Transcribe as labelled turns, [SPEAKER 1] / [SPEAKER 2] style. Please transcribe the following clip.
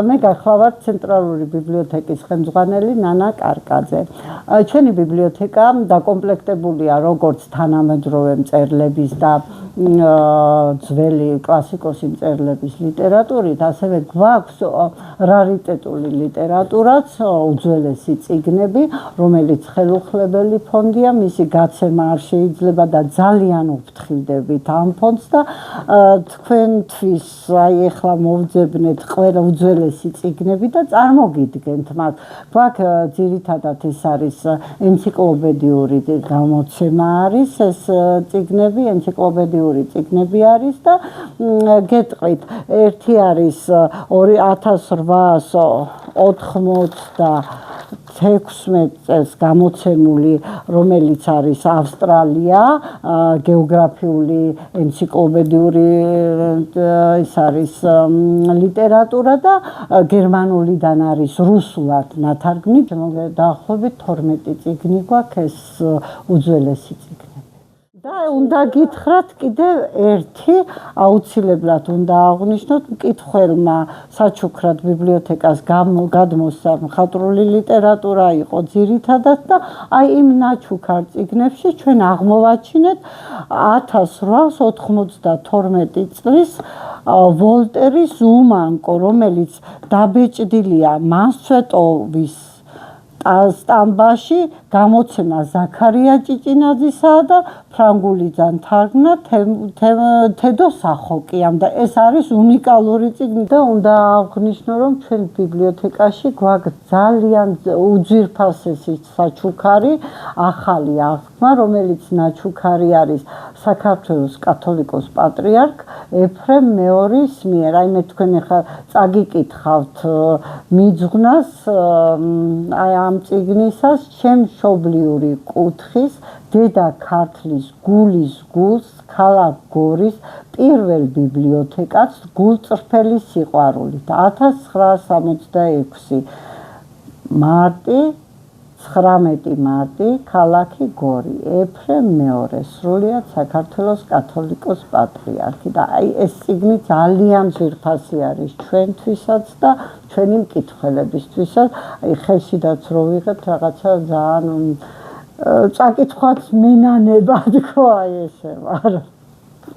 [SPEAKER 1] მე გახლავართ ცენტრალური ბიბლიოთეკის ხელმძღვანელი ნანა კარკაძე. ჩვენი ბიბლიოთეკა დაკომპლექტებულია როგორც თანამედროვე მწერლების და ძველი კლასიკოსი მწერლების ლიტერატურით, ასევე გვაქვს რარიტეტული ლიტერატურაც, უძველესი წიგნები, რომელიც ხელუხლებელი ფონდია, მისი გაცემა არ შეიძლება და ძალიან ვფრთხილდებით ამ ფონდს და თქვენთვის აი ეხლა მოვძებნეთ ყველა უძველესი წიგნები და წარმოგიდგენთ მათ. გვაქვს ძირითადად ეს არის ენციკლოპედიური გამოცემა არის ეს წიგნები, ენციკლოპედიური წიგნები არის და გეტყვით, ერთი არის 1896 წელს გამოცემული, რომელიც არის ავსტრალია, გეოგრაფიული ენციკლოპედიური ის არის ლიტერატურა და გერმანულიდან არის რუსულად ნათარგმნი. დაახლოებით 12 წიგნი გვაქვს ეს უძველესი წიგნები. და უნდა გითხრათ კიდევ ერთი, აუცილებლად უნდა აღვნიშნოთ, მკითხველმა საჩუქრად ბიბლიოთეკას გადმოსცა მხატვრული ლიტერატურა იყო ძირითადად და აი იმ ნაჩუქარ წიგნებში ჩვენ აღმოვაჩინეთ 1892 წლის ვოლტერის უმანკო, რომელიც დაბეჭდილია მასწვეტოვის სტამბაში, გამოცემა ზაქარია ჭიჭინაძისა და ფრანგულიდან თარგმნა თედო სახოკიამ და ეს არის უნიკალური წიგნი და უნდა აღვნიშნო, რომ ჩვენ ბიბლიოთეკაში გვაქვს ძალიან უძვირფასესი საჩუქარი, ახალი აღთქმა, რომელიც ნაჩუქარი არის საქართველოს კათოლიკოს პატრიარქ ეფრემ მეორის მიერ. აი მე თქვენ ახლა წაგიკითხავთ მიძღვნას აი ამ წიგნისას შემშობლიური კუთხის დედა ქართლის გულის გულს ქალაქ გორის პირველ ბიბლიოთეკაც გულწრფელი სიყვარულით 1966 მარტი 19 მარტი ქალაქი გორი ეფრემ მეორე სრულიად საქართველოს კათოლიკოს პატრიარქი და აი ეს წიგნი ძალიან ძვირფასი არის ჩვენთვისაც და ჩვენი მკითხველებისთვისაც აი ხელშიდაც რო ვიღებთ რაღაცა ძალიან წაკითხვაც მენანება თქო აი ესე ვარ